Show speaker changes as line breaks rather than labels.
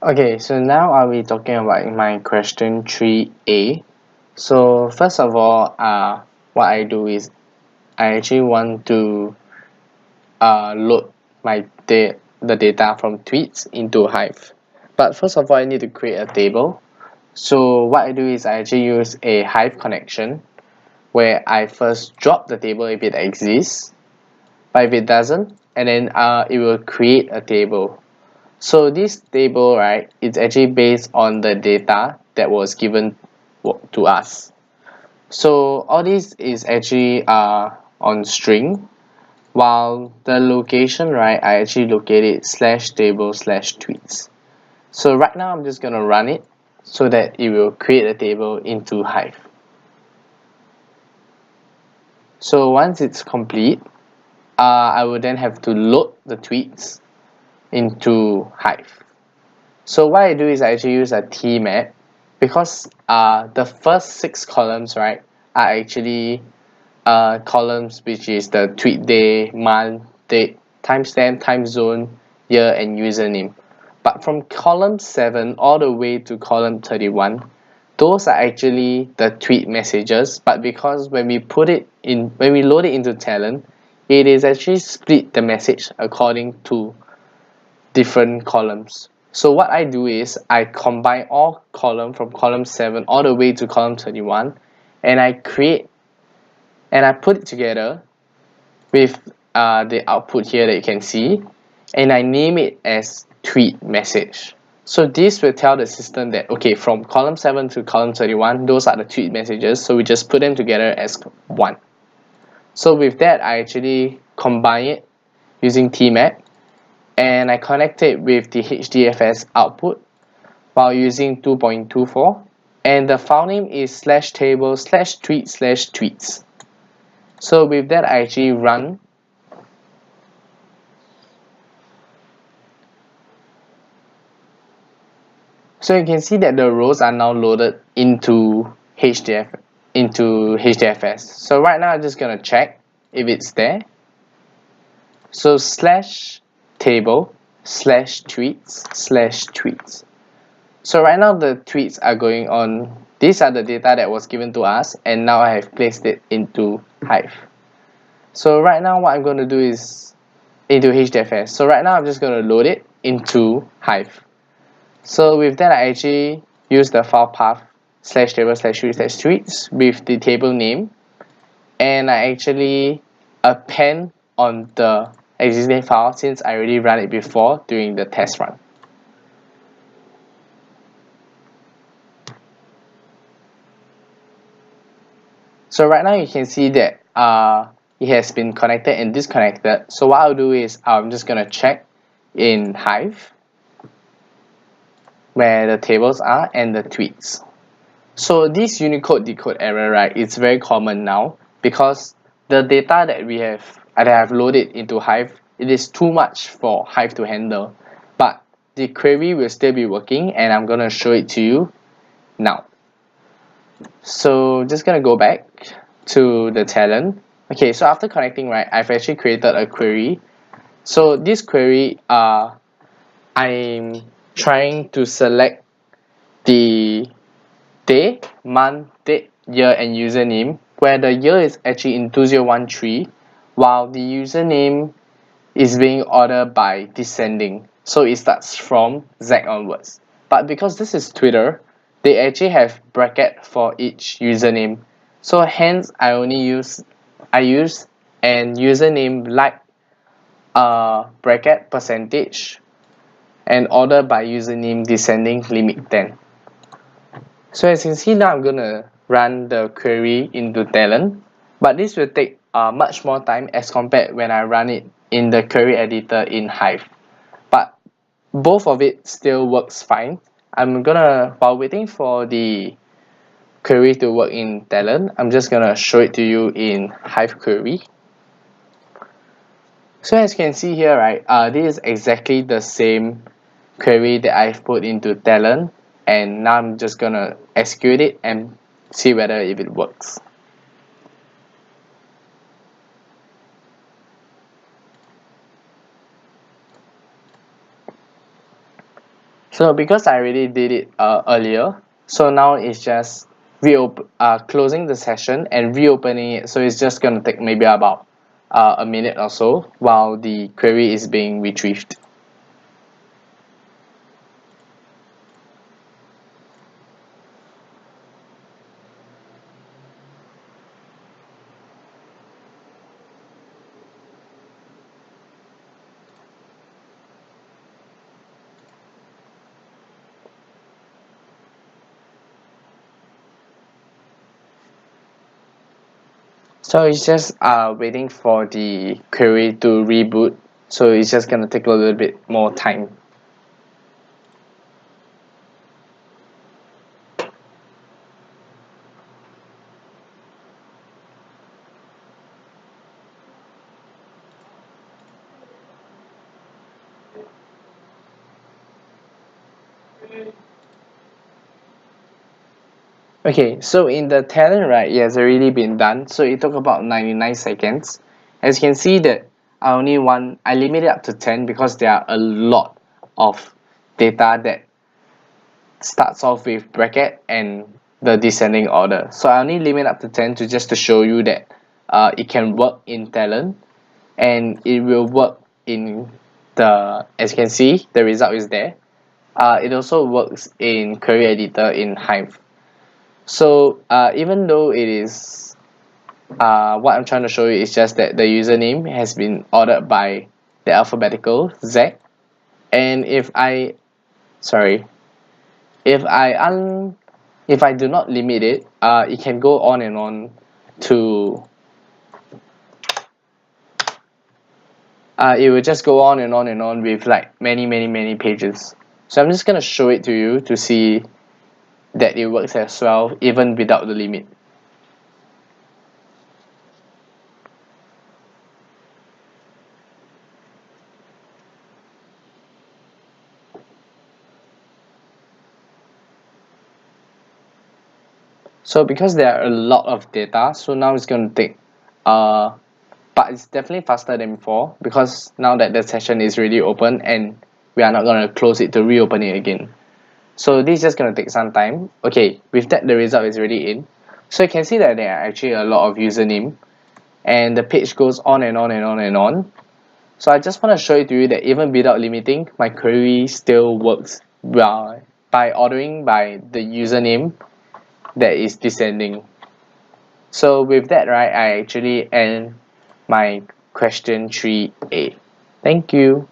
Okay, so now I'll be talking about my question 3a. So first of all, what I do is I actually want to load the data from tweets into Hive. But first of all, I need to create a table. So what I do is I actually use a Hive connection where I first drop the table if it exists, but if it doesn't, and then it will create a table. So this table, right, is actually based on the data that was given to us. So all this is actually on string, while the location, right, I actually locate it /table/tweets. So right now I'm just gonna run it so that it will create a table into Hive. So once it's complete, I will then have to load the tweets into Hive. So what I do is I actually use a T-map because the first 6 columns, right, are actually columns which is the tweet day, month, date, timestamp, time zone, year, and username. But from column 7 all the way to column 31, those are actually the tweet messages, but because when we load it into Talent, it is actually split the message according to different columns. So what I do is I combine all column from column 7 all the way to column 31, and I put it together with the output here that you can see, and I name it as tweet message. So this will tell the system that okay, from column 7 to column 31, those are the tweet messages, so we just put them together as one. So with that, I actually combine it using tmap, and I connect it with the HDFS output while using 2.24, and the file name is /table/tweet/tweets. So with that, I actually run. So you can see that the rows are now loaded into HDFS. So right now I'm just gonna check if it's there. So /table/tweets/tweets. So right now the tweets are going on. These are the data that was given to us, and now I have placed it into Hive. So right now what I'm going to do is into HDFS. So right now I'm just going to load it into Hive. So with that, I actually use the file path /table/tweets/tweets with the table name, and I actually append on the existing file since I already ran it before during the test run. So right now you can see that it has been connected and disconnected. So what I'll do is I'm just gonna check in Hive where the tables are and the tweets. So this Unicode decode error, right, it's very common now because the data that I have loaded into Hive, it is too much for Hive to handle. But the query will still be working, and I'm gonna show it to you now. So just gonna go back to the Talent. Okay, so after connecting, right, I've actually created a query. So this query, I'm trying to select the day, month, date, year, and username, where the year is actually in 2013, while the username is being ordered by descending. So it starts from Z onwards. But because this is Twitter, they actually have bracket for each username. So hence I use an username like bracket percentage and order by username descending limit 10. So as you can see now, I'm gonna run the query into Talent, but this will take much more time as compared when I run it in the query editor in Hive. But both of it still works fine. While waiting for the query to work in Talent, I'm just gonna show it to you in Hive query. So as you can see here, right, this is exactly the same query that I've put into Talent, and now I'm just gonna execute it and see whether if it works. So because I already did it earlier, so now it's just closing the session and reopening it. So it's just going to take maybe about a minute or so while the query is being retrieved. So it's just waiting for the query to reboot. So it's just going to take a little bit more time. Okay, so in the talent, right, it has already been done. So it took about 99 seconds. As you can see that I limit it up to 10 because there are a lot of data that starts off with bracket and the descending order. So I only limit up to 10 to just to show you that it can work in talent and it will work in as you can see, the result is there. It also works in query editor in Hive. So even though it is what I'm trying to show you is just that the username has been ordered by the alphabetical Z, and if I do not limit it, it can go on and on to it will just go on and on and on with like many pages. So I'm just gonna show it to you to see that it works as well even without the limit. So because there are a lot of data, so now it's going to take but it's definitely faster than before because now that the session is really open and we are not going to close it to reopen it again. So this is just going to take some time. Okay, with that the result is already in. So you can see that there are actually a lot of username and the page goes on and on and on and on. So I just want to show it to you that even without limiting, my query still works well by ordering by the username that is descending. So with that, right, I actually end my question 3A. Thank you.